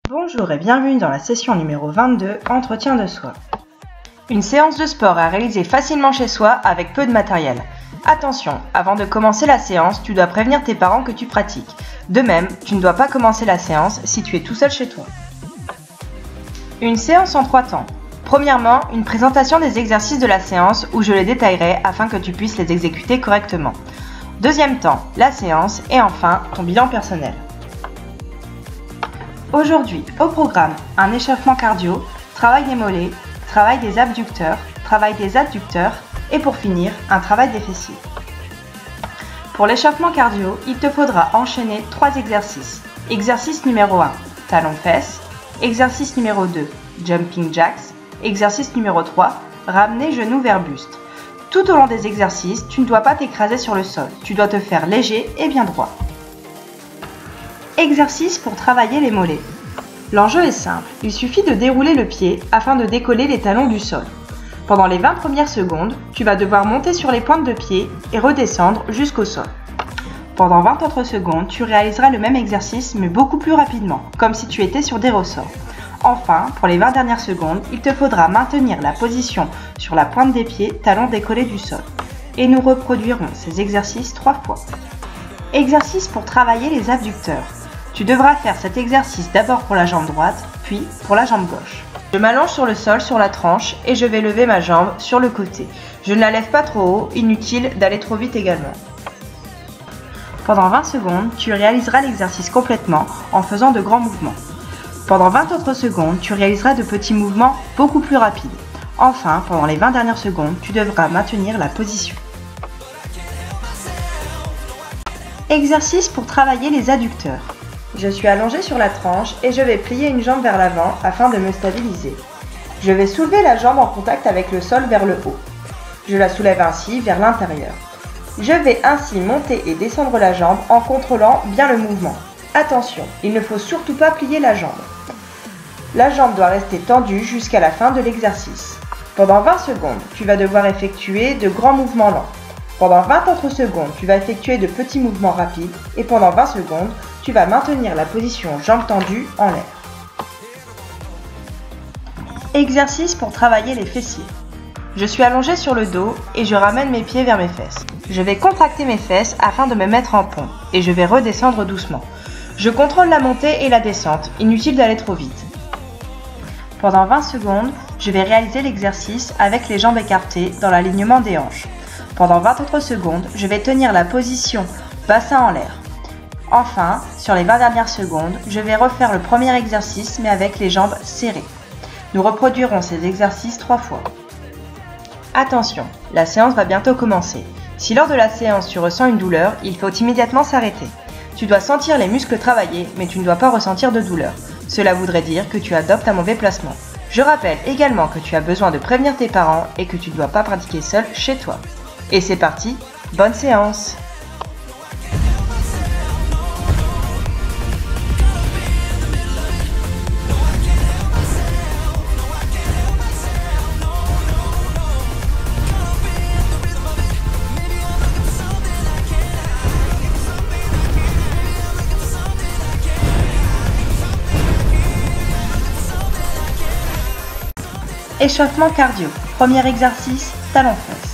Bonjour et bienvenue dans la session numéro 22, Entretien de soi. Une séance de sport à réaliser facilement chez soi avec peu de matériel. Attention, avant de commencer la séance, tu dois prévenir tes parents que tu pratiques. De même, tu ne dois pas commencer la séance si tu es tout seul chez toi. Une séance en 3 temps. Premièrement, une présentation des exercices de la séance où je les détaillerai afin que tu puisses les exécuter correctement. Deuxième temps, la séance et enfin, ton bilan personnel. Aujourd'hui, au programme, un échauffement cardio, travail des mollets, travail des abducteurs, travail des adducteurs et pour finir, un travail des fessiers. Pour l'échauffement cardio, il te faudra enchaîner 3 exercices. Exercice numéro 1, talons-fesses. Exercice numéro 2, jumping jacks. Exercice numéro 3, ramener genou vers buste. Tout au long des exercices, tu ne dois pas t'écraser sur le sol. Tu dois te faire léger et bien droit. Exercice pour travailler les mollets. L'enjeu est simple, il suffit de dérouler le pied afin de décoller les talons du sol. Pendant les 20 premières secondes, tu vas devoir monter sur les pointes de pied et redescendre jusqu'au sol. Pendant 20 autres secondes, tu réaliseras le même exercice mais beaucoup plus rapidement, comme si tu étais sur des ressorts. Enfin, pour les 20 dernières secondes, il te faudra maintenir la position sur la pointe des pieds, talons décollés du sol. Et nous reproduirons ces exercices 3 fois. Exercice pour travailler les abducteurs. Tu devras faire cet exercice d'abord pour la jambe droite, puis pour la jambe gauche. Je m'allonge sur le sol, sur la tranche, et je vais lever ma jambe sur le côté. Je ne la lève pas trop haut, inutile d'aller trop vite également. Pendant 20 secondes, tu réaliseras l'exercice complètement en faisant de grands mouvements. Pendant 20 autres secondes, tu réaliseras de petits mouvements beaucoup plus rapides. Enfin, pendant les 20 dernières secondes, tu devras maintenir la position. Exercice pour travailler les adducteurs. Je suis allongée sur la tranche et je vais plier une jambe vers l'avant afin de me stabiliser. Je vais soulever la jambe en contact avec le sol vers le haut. Je la soulève ainsi vers l'intérieur. Je vais ainsi monter et descendre la jambe en contrôlant bien le mouvement. Attention, il ne faut surtout pas plier la jambe. La jambe doit rester tendue jusqu'à la fin de l'exercice. Pendant 20 secondes, tu vas devoir effectuer de grands mouvements lents. Pendant 20 autres secondes, tu vas effectuer de petits mouvements rapides et pendant 20 secondes, tu vas maintenir la position jambes tendues en l'air. Exercice pour travailler les fessiers. Je suis allongée sur le dos et je ramène mes pieds vers mes fesses. Je vais contracter mes fesses afin de me mettre en pont et je vais redescendre doucement. Je contrôle la montée et la descente, inutile d'aller trop vite. Pendant 20 secondes, je vais réaliser l'exercice avec les jambes écartées dans l'alignement des hanches. Pendant 20 autres secondes, je vais tenir la position bassin en l'air. Enfin, sur les 20 dernières secondes, je vais refaire le premier exercice mais avec les jambes serrées. Nous reproduirons ces exercices 3 fois. Attention, la séance va bientôt commencer. Si lors de la séance tu ressens une douleur, il faut immédiatement s'arrêter. Tu dois sentir les muscles travailler, mais tu ne dois pas ressentir de douleur. Cela voudrait dire que tu adoptes un mauvais placement. Je rappelle également que tu as besoin de prévenir tes parents et que tu ne dois pas pratiquer seul chez toi. Et c'est parti, bonne séance! Échauffement cardio. Premier exercice, talons-fesses.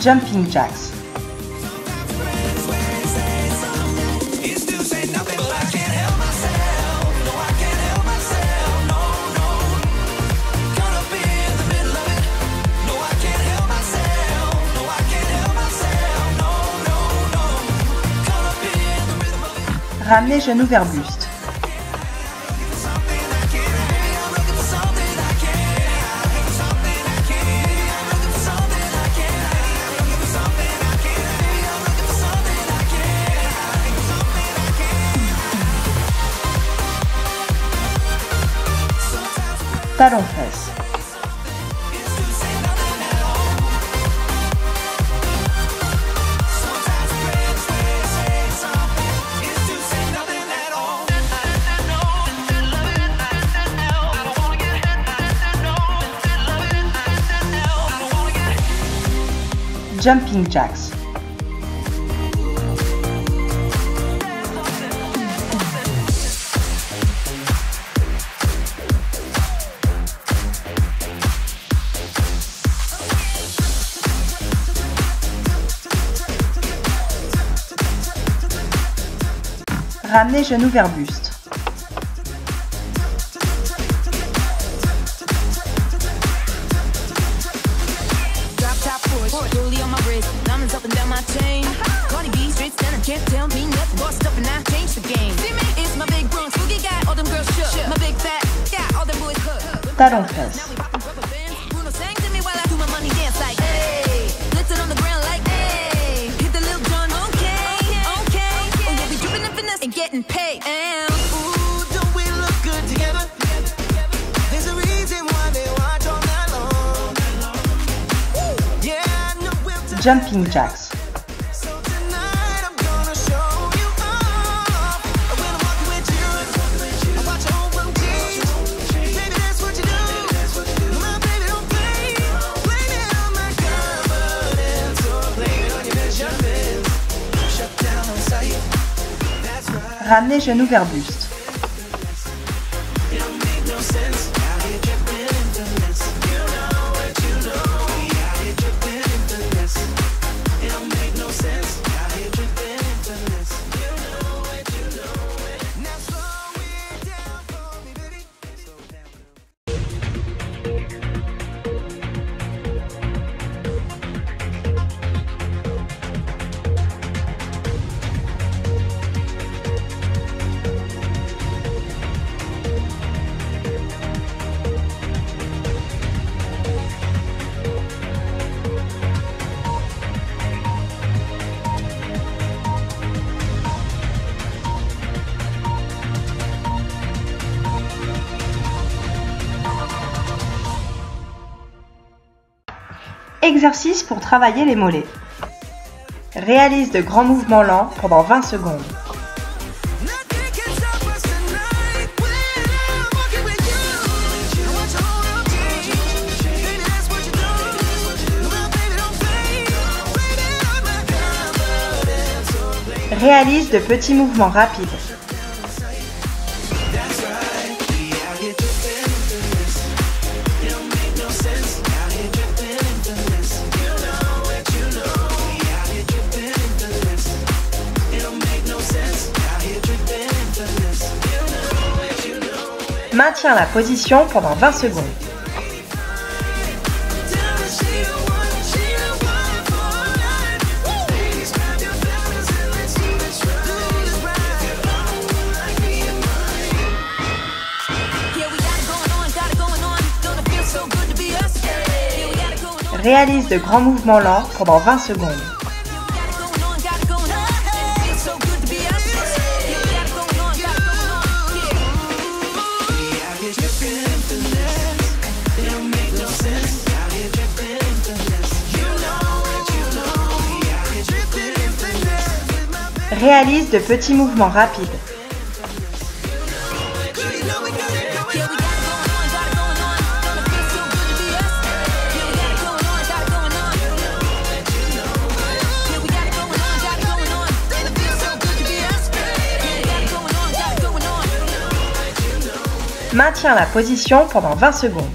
Jumping jacks. Ramener genou vers buste. Talons-fesses. Jumping Jacks. Ramenez genoux vers buste. Talons fesses. Jumping Jacks. Ramenez genoux vers buste. Exercice pour travailler les mollets. Réalise de grands mouvements lents pendant 20 secondes. Réalise de petits mouvements rapides. Maintiens la position pendant 20 secondes. Réalise de grands mouvements lents pendant 20 secondes. Réalise de petits mouvements rapides. Maintiens la position pendant 20 secondes.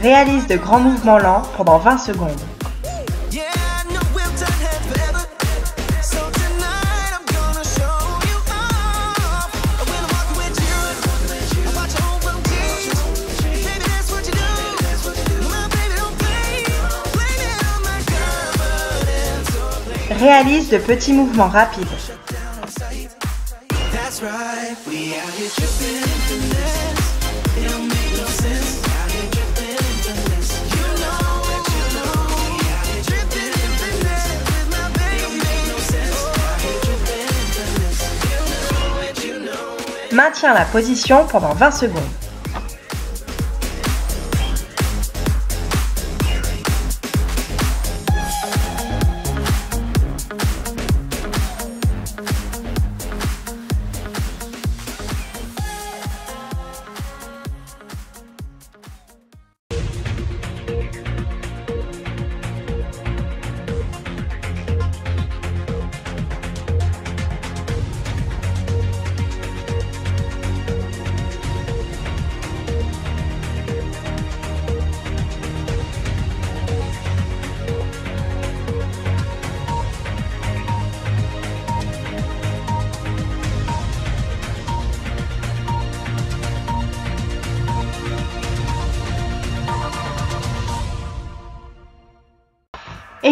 Réalise de grands mouvements lents pendant 20 secondes. Réalise de petits mouvements rapides. Maintiens la position pendant 20 secondes.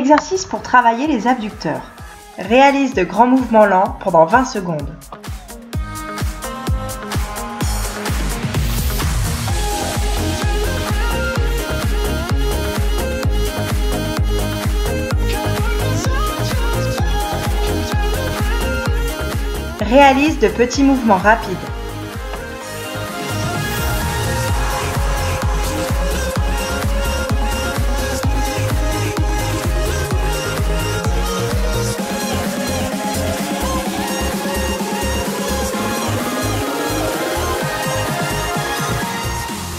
Exercice pour travailler les abducteurs. Réalise de grands mouvements lents pendant 20 secondes. Réalise de petits mouvements rapides.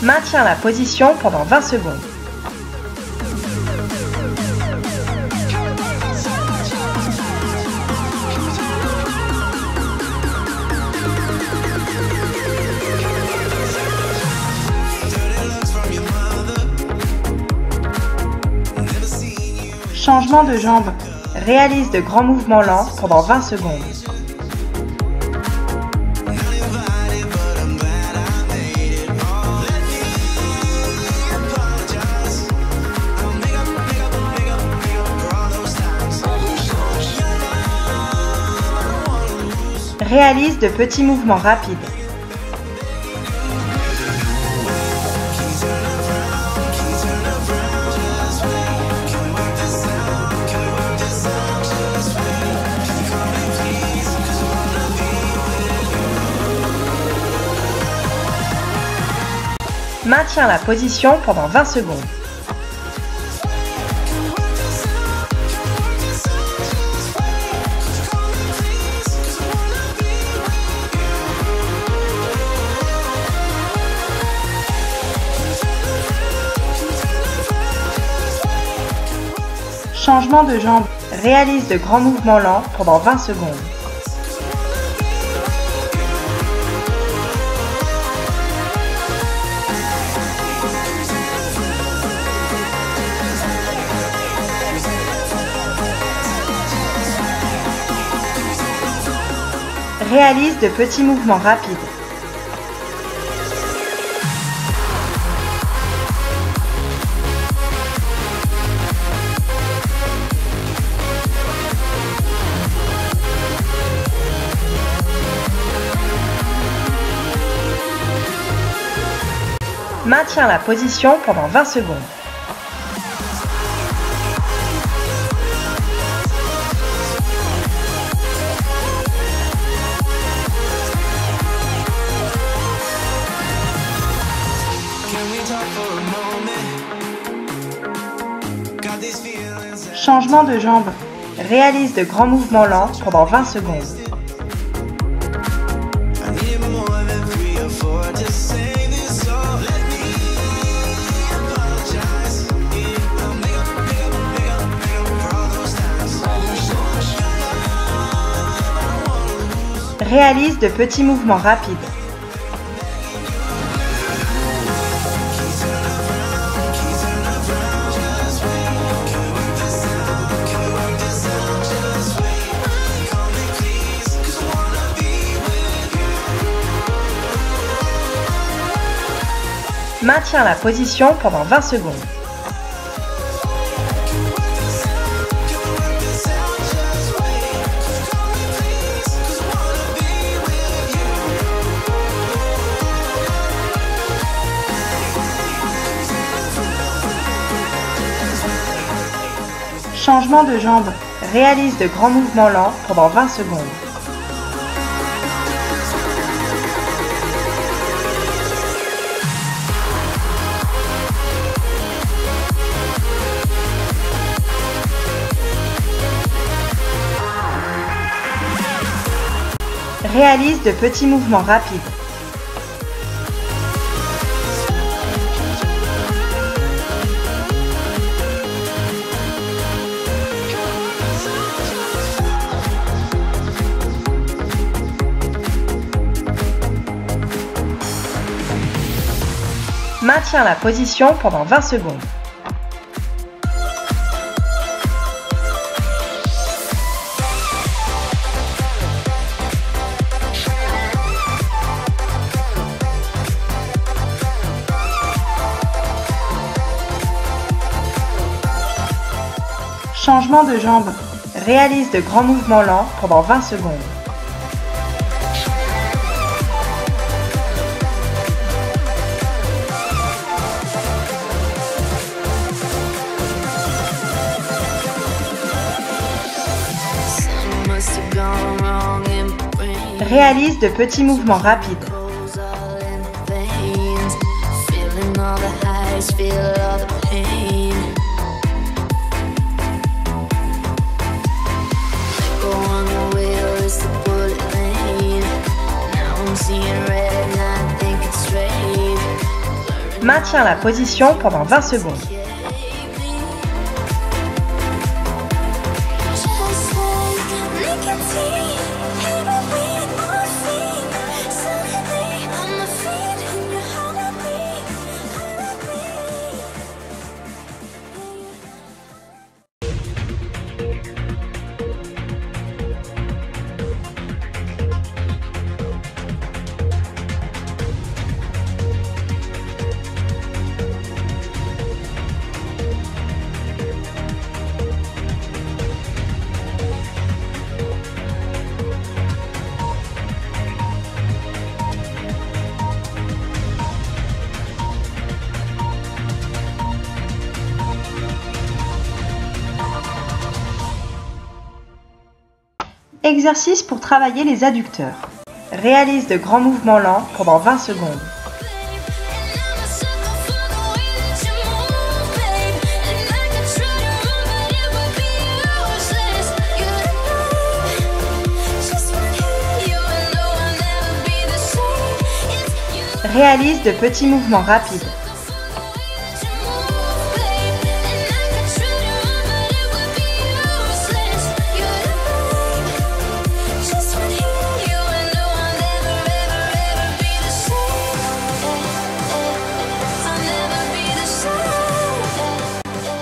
Maintiens la position pendant 20 secondes. Changement de jambe. Réalise de grands mouvements lents pendant 20 secondes. Réalise de petits mouvements rapides. Maintiens la position pendant 20 secondes. Changement de jambe. Réalise de grands mouvements lents pendant 20 secondes. Réalise de petits mouvements rapides. Maintiens la position pendant 20 secondes. Changement de jambe. Réalise de grands mouvements lents pendant 20 secondes. Réalise de petits mouvements rapides. Maintiens la position pendant 20 secondes. Changement de jambe. Réalise de grands mouvements lents pendant 20 secondes. Réalise de petits mouvements rapides. Maintiens la position pendant 20 secondes. Changement de jambe. Réalise de grands mouvements lents pendant 20 secondes. Réalise de petits mouvements rapides. Maintiens la position pendant 20 secondes. Exercice pour travailler les adducteurs. Réalise de grands mouvements lents pendant 20 secondes. Réalise de petits mouvements rapides.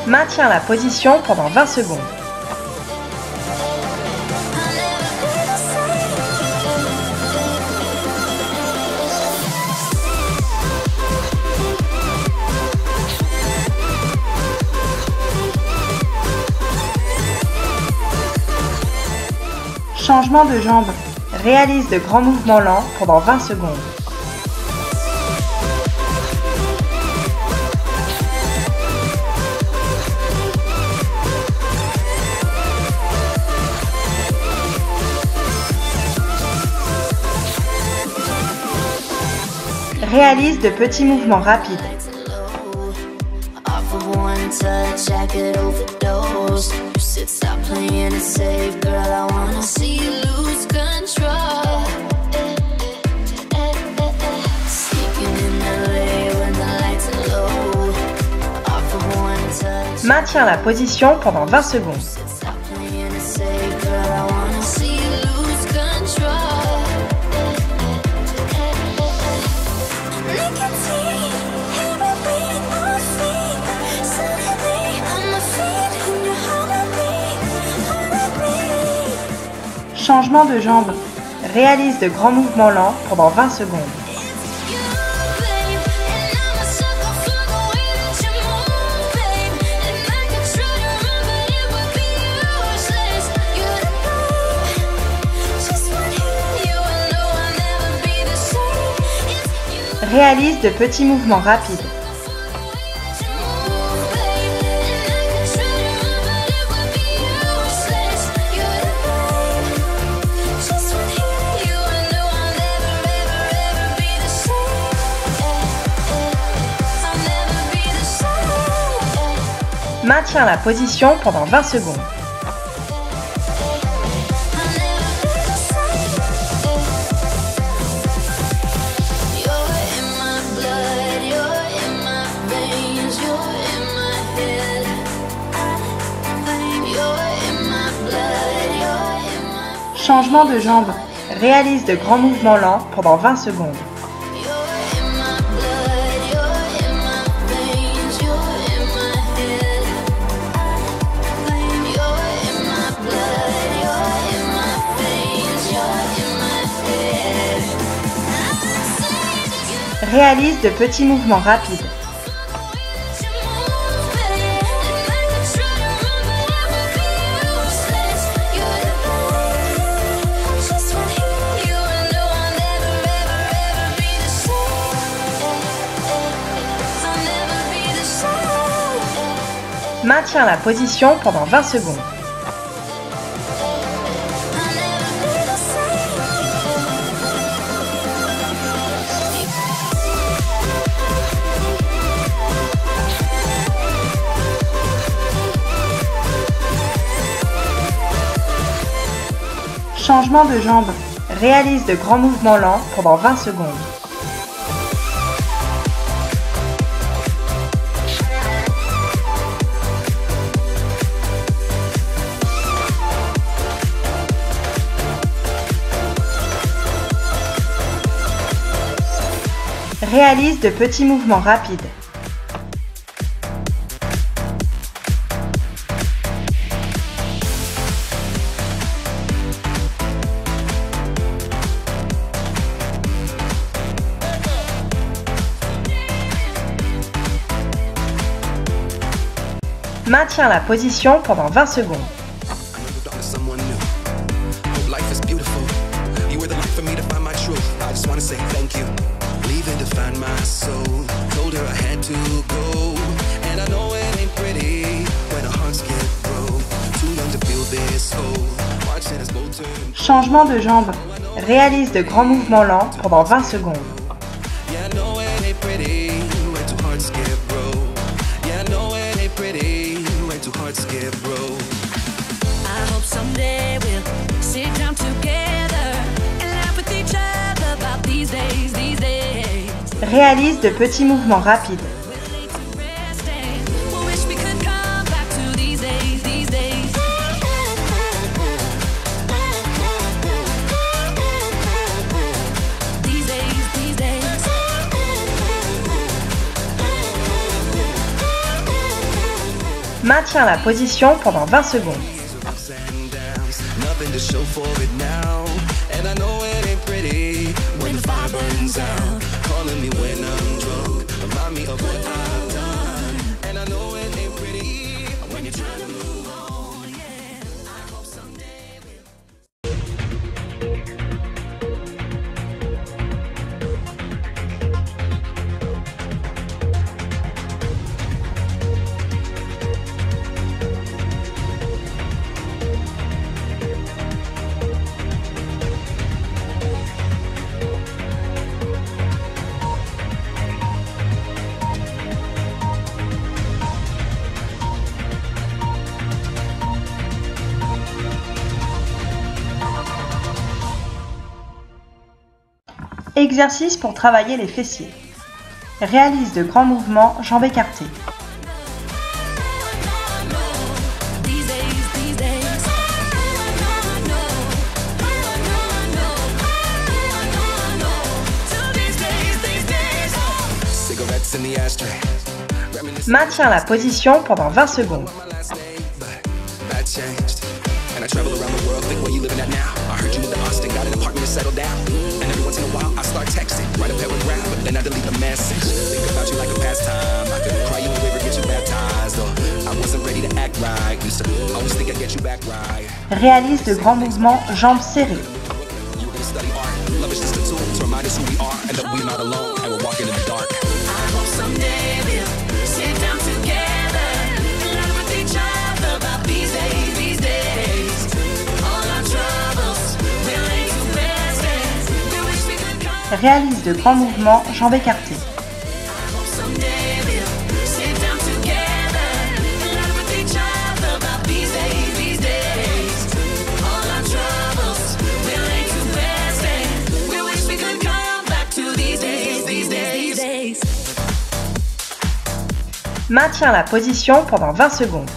Maintiens la position pendant 20 secondes. Changement de jambe. Réalise de grands mouvements lents pendant 20 secondes. Réalise de petits mouvements rapides. Maintiens la position pendant 20 secondes. Changement de jambe. Réalise de grands mouvements lents pendant 20 secondes. Réalise de petits mouvements rapides. Maintiens la position pendant 20 secondes. Changement de jambe. Réalise de grands mouvements lents pendant 20 secondes. Réalise de petits mouvements rapides. Maintiens la position pendant 20 secondes. Changement de jambe. Réalise de grands mouvements lents pendant 20 secondes. Réalise de petits mouvements rapides. Maintiens la position pendant 20 secondes. Changement de jambe. Réalise de grands mouvements lents pendant 20 secondes. Réalise de petits mouvements rapides. Maintiens la position pendant 20 secondes. Exercice pour travailler les fessiers. Réalise de grands mouvements, jambes écartées. Maintiens la position pendant 20 secondes. Réalise de grands mouvements, jambes serrées. Réalise de grands mouvements, jambes écartées. Maintiens la position pendant 20 secondes.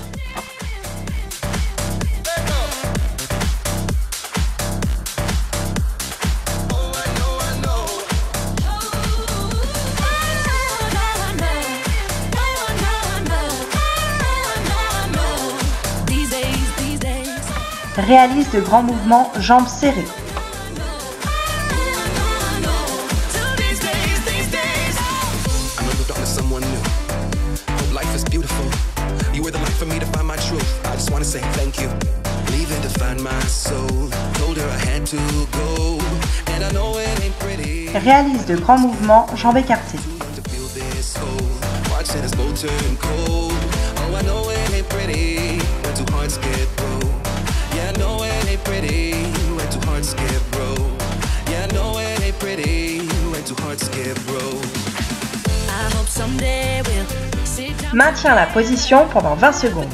Réalise de grands mouvements, jambes serrées. Réalise de grands mouvements, jambes écartées. Oh, I know it ain't pretty when two hearts get broke. Yeah, I know it ain't pretty when two hearts get broke. Yeah, I know it ain't pretty when two hearts get broke. I hope someday we'll sit down. Maintiens la position pendant 20 secondes.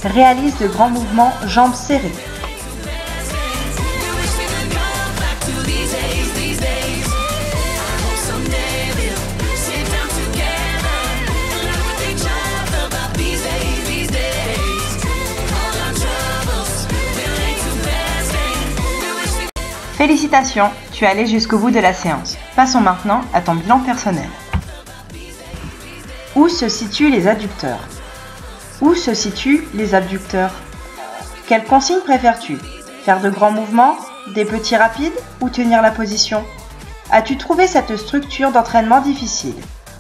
Réalise de grands mouvements jambes serrées. Félicitations, tu es allé jusqu'au bout de la séance. Passons maintenant à ton bilan personnel. Où se situent les adducteurs ? Où se situent les abducteurs ? Quelle consigne préfères-tu ? Faire de grands mouvements, des petits rapides ou tenir la position ? As-tu trouvé cette structure d'entraînement difficile ?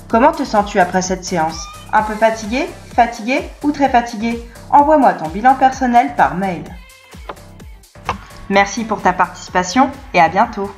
Comment te sens-tu après cette séance ? Un peu fatigué, fatigué ou très fatigué ? Envoie-moi ton bilan personnel par mail. Merci pour ta participation et à bientôt.